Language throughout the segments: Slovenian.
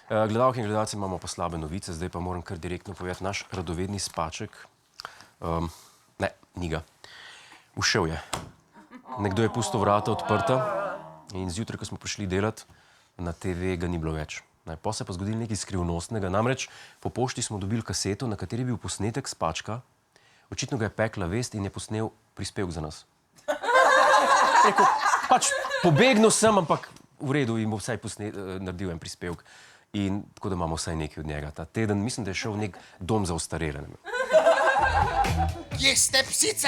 Gledalke in gledalci, imamo pa slabe novice, zdaj pa moram kar direktno povedati, naš radovedni spaček, ne, ni ga. Ušel je. Nekdo je pustil vrata odprta in zjutraj, ko smo prišli delati, na TV ga ni bilo več. Po se pa zgodilo nekaj skrivnostnega, namreč po pošti smo dobili kaseto, na kateri je bil posnetek spačka, očitno ga je pekla vest in je posnel prispevek za nas. Rekel, pač pobegnil sem, ampak v redu in bo vsaj naredil en prispevek. In tako da imamo vsaj nekaj od njega. Ta teden mislim, da je šel v nek dom za ostarele. Kje ste psice?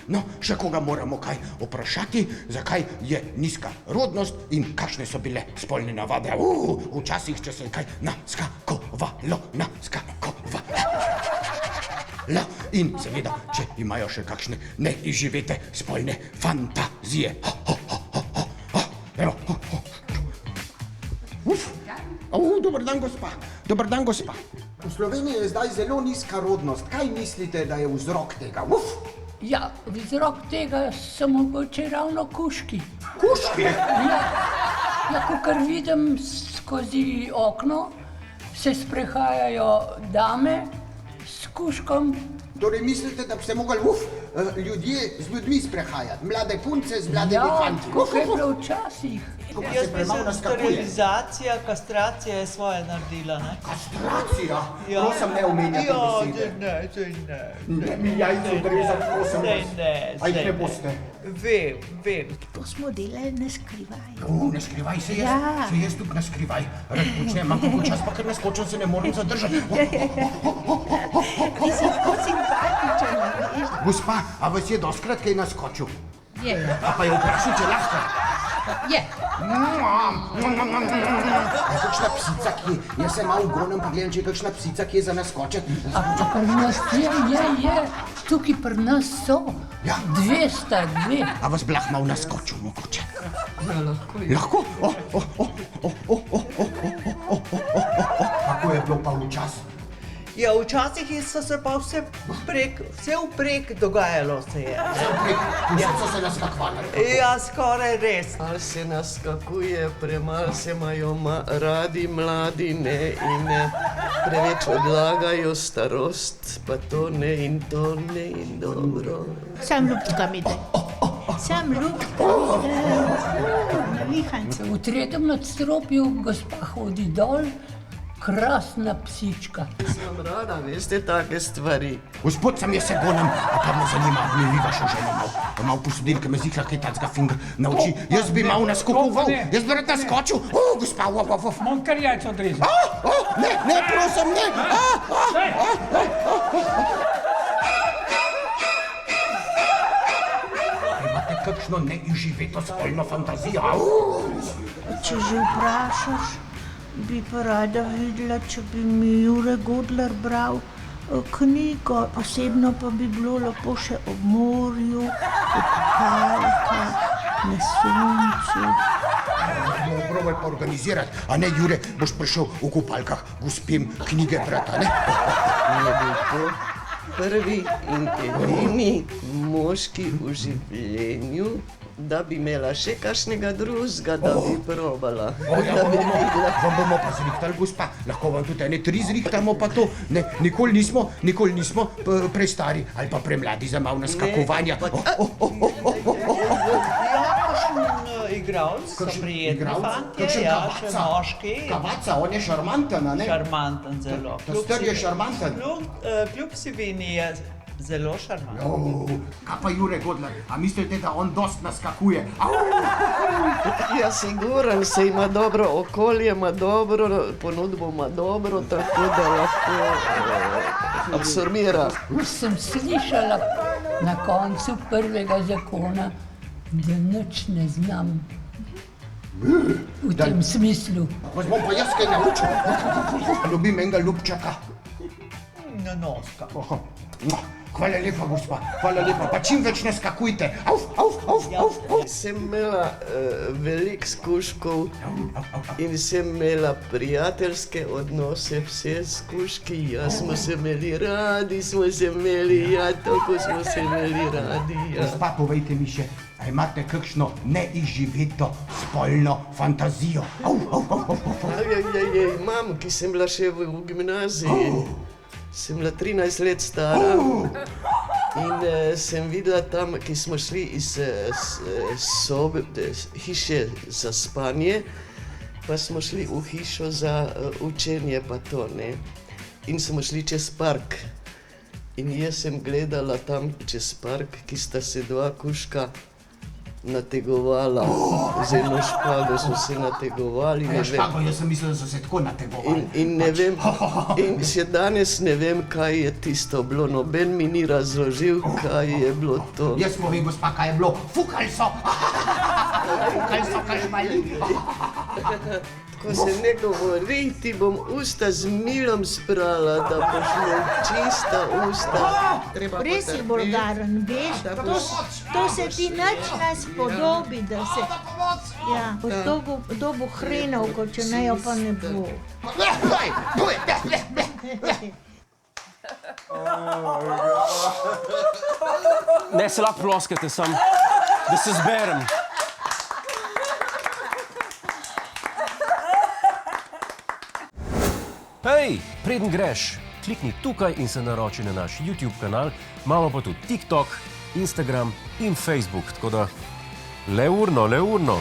No, še koga moramo kaj vprašati, zakaj je nizka rodnost in kakšne so bile spolne navade. Včasih, če se je kaj naskakovalo. In seveda, če imajo še kakšne neizživete spolne fantazije. Evo. Dober dan, gospa. Dober dan, gospa. V Sloveniji je zdaj zelo nizka rodnost. Kaj mislite, da je vzrok tega? Ja, vzrok tega so mogoče ravno kužki. Kužki? Ja, kakor vidim skozi okno, se sprehajajo dame s kužkom. Torej mislite, da bi se mogli ljudje z ljudmi sprehajati, mlade punce z mladimi fanti? Ja, kako je bilo včasih. Jaz mislim, sterilizacija, kastracija je svoje naredila, ne? Kastracija? Prosim, ne omenjate besede. Ne. Ne mi jajce odrezati, prosim vas. A jih ne boste? Vem. To smo delali na skrivaj. Ne skrivaj se jaz tudi ne skrivaj. Rad počnem, imam kako čas, pa ker ne skočim, se ne morem zadržati. Ti si tako simpatičen, veš? Gospa, a vas je doskrat kaj naskočil? Je. A pa je vprašal, če lahko? Je. Kakšna psica, ki je? Jaz se malo ugonem, pa gledam, če je kakšna psica, ki je za naskočet. Pri nas je. Tukaj pri nas so. Ja. Dve sta. A vas blah malo naskočil, mogoče? Ja, lahko je. Lahko? Kako je bilo pa včasih? Ja, včasih so se pa vse vprek dogajalo se je. So se naskakovali. Ja, skoraj res. Malo se naskakuje, premalo se imajo radi mladi, ne, in preveč odlagajo starost, pa to ne in dobro. Sam ljubčka mi daj. Sam ljubčka mi daj. Navihance. V tretjem nadstropju gospa hodi dol, krasna psička. Sem rada, veste, take stvari. Gospod, sam jaz se gonem, a pa me zanima, mi vi vašo ženo malo posodil, ker me zihla kaj tacga finger nauči. Jaz bi malo naskokoval, jaz bi rad naskočil. Gospa, Mam kar jajce odrezati. Ne, prosim, ne. Imate kakšno neizživeto spolno fantazijo? Če že vprašaš, bi pa rada videla, če bi mi Jure Godler bral knjigo. Posebno pa bi bilo lepo še ob morju, ob kalkah, na soncu. Bomo probali pa organizirati, a ne, Jure, boš prišel v kupalkah gospem knjige brata, ne? Je bil to prvi in edini moški v življenju, da bi imela še kakšnega drugega, da bi probala. Vam bomo pa zrihtali, gospa. Lahko vam tudi ene 3 zrihtamo pa to. Ne, nikoli nismo prestari ali pa premladi za malo naskakovanja. Igralci so prijetni fantje, ja, še moški. Kavaca, on je šarmanten, a ne? Šarmanten zelo. Ta star je šarmanten. Kljub sivini je zelo šarmanten. Kaj pa Jure Godler, a mislite, da on dost naskakuje? Ja, siguran se ima dobro okolje, ima dobro ponudbo, ima dobro, tako da lahko absorbira. Sem slišala na koncu prvega zakona, da nič ne znam v tem smislu. Vas bom pa jaz kaj naučil. Ljubim enega ljubčaka. Na noska. Hvala lepa, gospa, hvala lepa. Pa čim več ne skakujte. Sem imela veliko skuškov in sem imela prijateljske odnose, vse skuški. Ja, smo se imeli radi, tako smo se imeli radi. Gospa, povejte mi še, A imate kakšno neizživeto spolno fantazijo? Imam, ki sem bila še v gimnaziji. Sem bila 13 let stara in sem videla tam, ki smo šli iz sobe, hiše za spanje, pa smo šli v hišo za učenje pa to, ne. In smo šli čez park. In jaz sem gledala tam čez park, ki sta se dva kužka nategovala. Z eno špago so se nategovali, ne vem. Špago, jaz sem mislil, da so se tako nategovali. In ne vem, in še danes ne vem, kaj je tisto bilo. Noben mi ni razložil, kaj je bilo to. Jaz povem, gospa, kaj je bilo. Fukali so! Fukali so, kažmali. Ko se ne govori, ti bom usta z milom sprala, da boš imel čista usta. Res si bolgaren, veš, to se ti nič ne spodobi, da se... Ja, kdo bo hrenov, ko če ne jo pa ne bo. Ne se lahko ploskate sam, da se zberem. Hej, preden greš, klikni tukaj in se naroči na naš YouTube kanal, imamo pa tudi TikTok, Instagram in Facebook, tako da le urno.